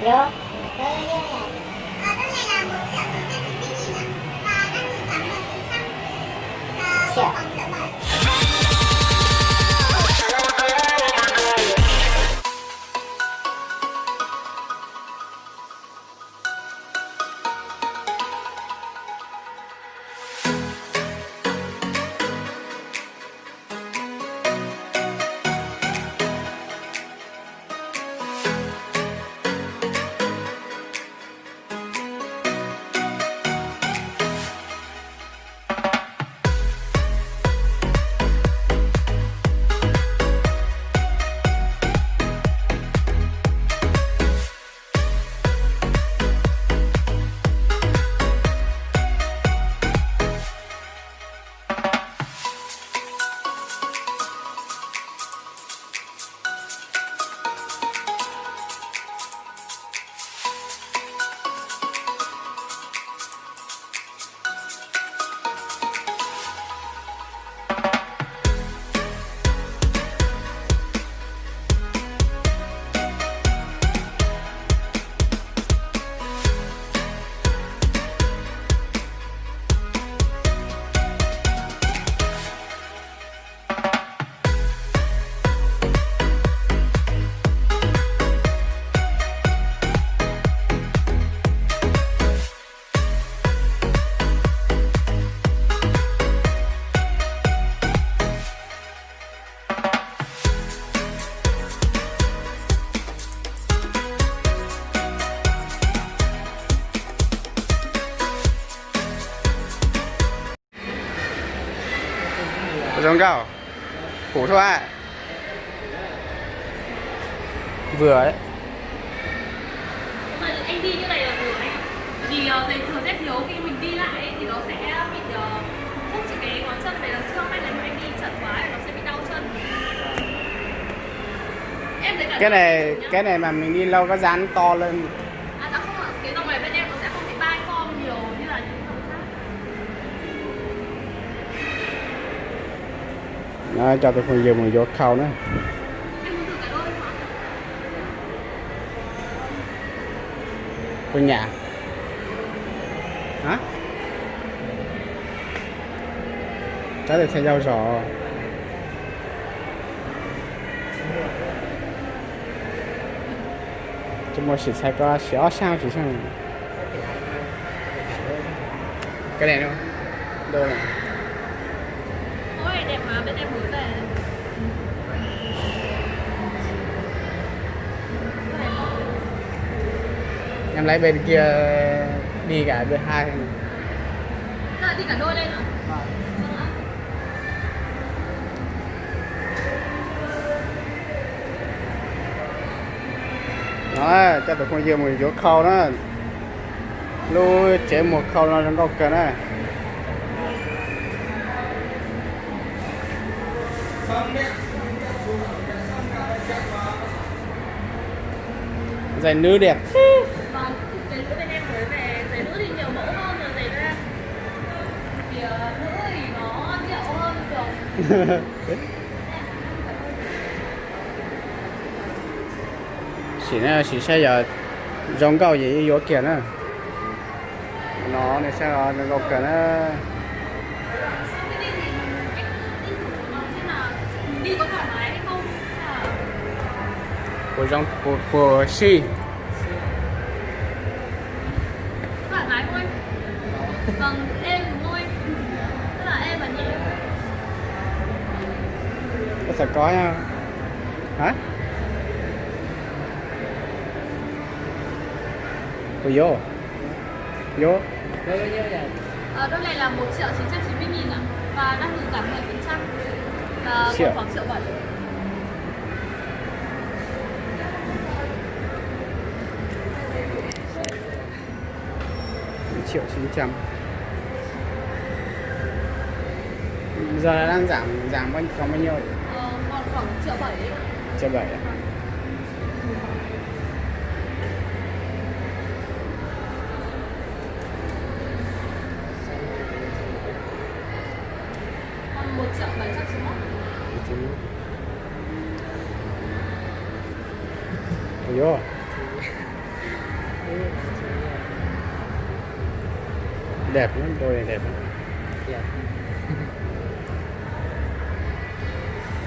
Vô. Cái này là 1.990.000 ạ. Và đang được giảm 10%. Và khoảng sợ bảy. Giống cao củ thoa vừa đấy. Mà anh đi như này là vừa anh, vì giày thừa dép thiếu khi mình đi lại ấy, thì nó sẽ bị thúc chỉ cái ngón chân này đằng trước hay là anh đi chật quá thì nó sẽ bị đau chân. Em thấy cả Cái này mà mình đi lâu có dán to lên. À dạ không ạ, cái dòng này bên em nó sẽ không bị bay form nhiều như là những dòng khác. Nó cho tôi không dùng mình vô khâu nữa. Em muốn thử cái đôi không ạ? Của nhà hả? Cái này thay dao rồi. Chúng tôi sẽ có xóa sao chỉ sang cái này đâu đâu này. Ôi đẹp mà, bên em mới về. Em lấy bên kia đi cả bên hai. Giờ đi cả đôi lên nữa. Vâng ạ. Đó, cho tụi con dưa mình vô khâu đó. Lui chế một khâu nó đang ok đó. Giày nữ đẹp. Vâng, giày nữ bên em mới về, giày nữ thì nhiều mẫu hơn là giày nam. Vì nữ thì nó điệu hơn thường. Chỉ sẽ giờ giống câu gì vô kia nữa. Nó này sẽ nó ok nó. Sau khi đi thì anh đi thử nó xem là đi có thoải mái hay không. Của giống của si. Thoải mái không anh? Vâng, êm đúng không anh? Tức là êm và nhẹ. Có sẽ có nha. Hả? Cô vô. Vô. Đôi này là 1.990.000 ạ. Và đang được giảm 10%. Và Triệu. khoảng 1.7 triệu. Triệu 900. Giờ là đang giảm còn bao nhiêu? Còn khoảng 1.7 triệu. 1.7 triệu. Còn 1.791 triệu. Vô. Đẹp lắm, đôi này đẹp lắm. Đẹp.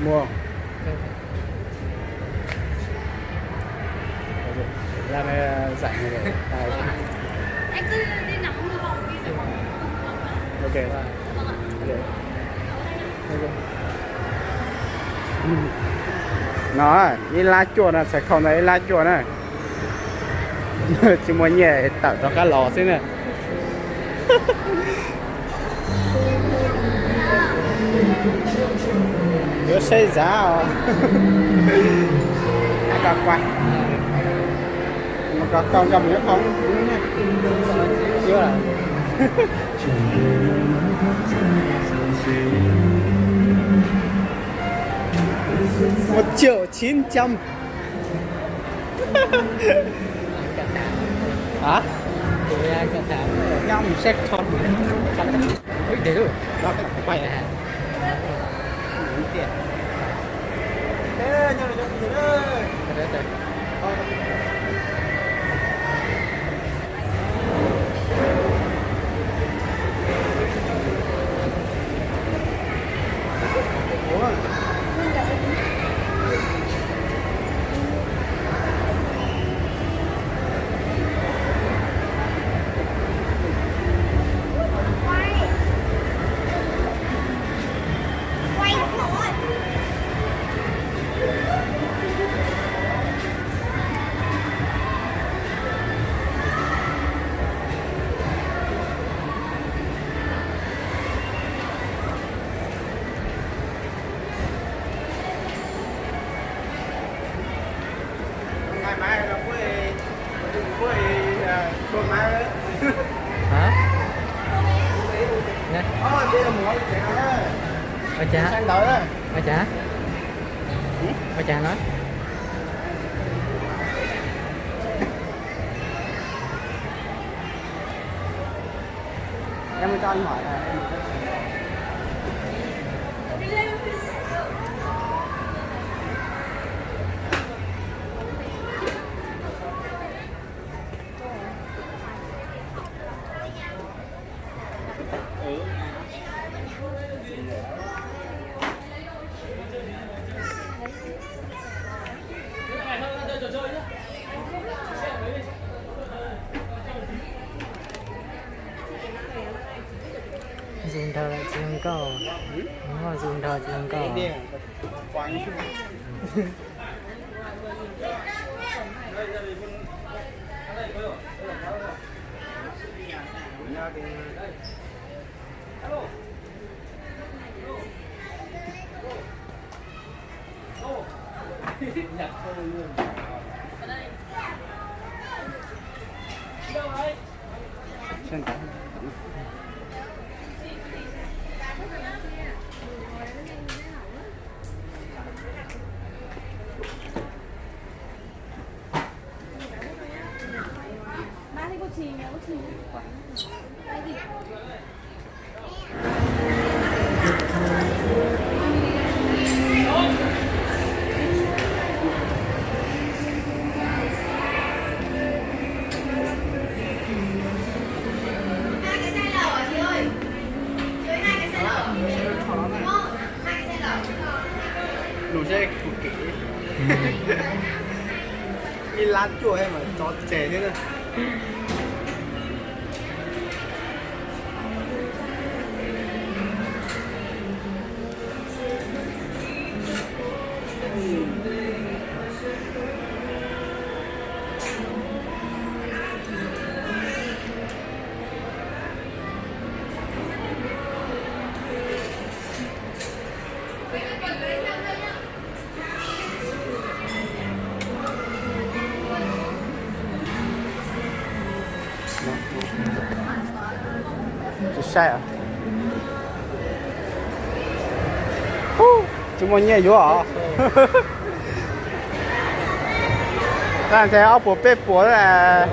Mua không? Ra đây dạy này để Anh cứ đi nằm uống nước bỏng đi rồi bỏng. ok. Vâng ạ. Nó đi lá chuột là sẽ không thấy lá chuột này. Chỉ muốn nhẹ tạo cho cá lò xí nè. Nó xây giá à? Ai cả quay. Mà có con cầm nữa không? Chưa là. 我900 hả? Tụi ai cần thảo Nhau mình sẽ thon ui để rồi đó cái quay này tiền thế nhau là gì đó quay thôi. ngày mai là buổi buổi mai đấy hả nè bây giờ muốn cái nào đấy bà cha sang đó đấy bà cha nói em mới cho anh hỏi là dùng thờ lại chỉ không có đúng rồi dùng thờ chỉ không có đi quán Sen tắm. Ba thấy cô Trì nhớ cô Trì. Cái gì? Hai cái xe lở chị ơi. Chị ơi, hai cái xe lở. Đúng không? Hai cái xe lở. Đủ xe cực kỳ. Đi lát chùa em mà cho trẻ thế này. Chỉ sai à? Chúng mình nhảy vô à? Đang thấy áo bộ bếp bố là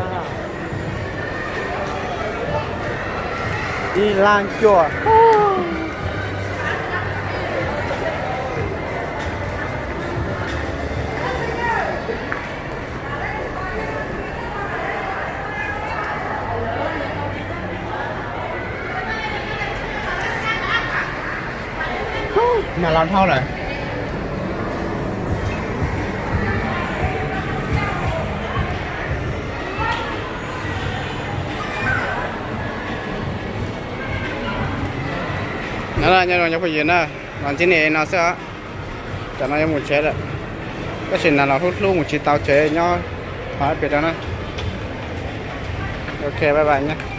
đi lang chùa. nhà làm thau này nó là nhà nó phải gì nữa còn trên này nó sẽ cho nó một chế đấy cái chuyện là nó hút luôn một chiếc tàu chế nhau hỏi biệt đó nè ok bye bye nhé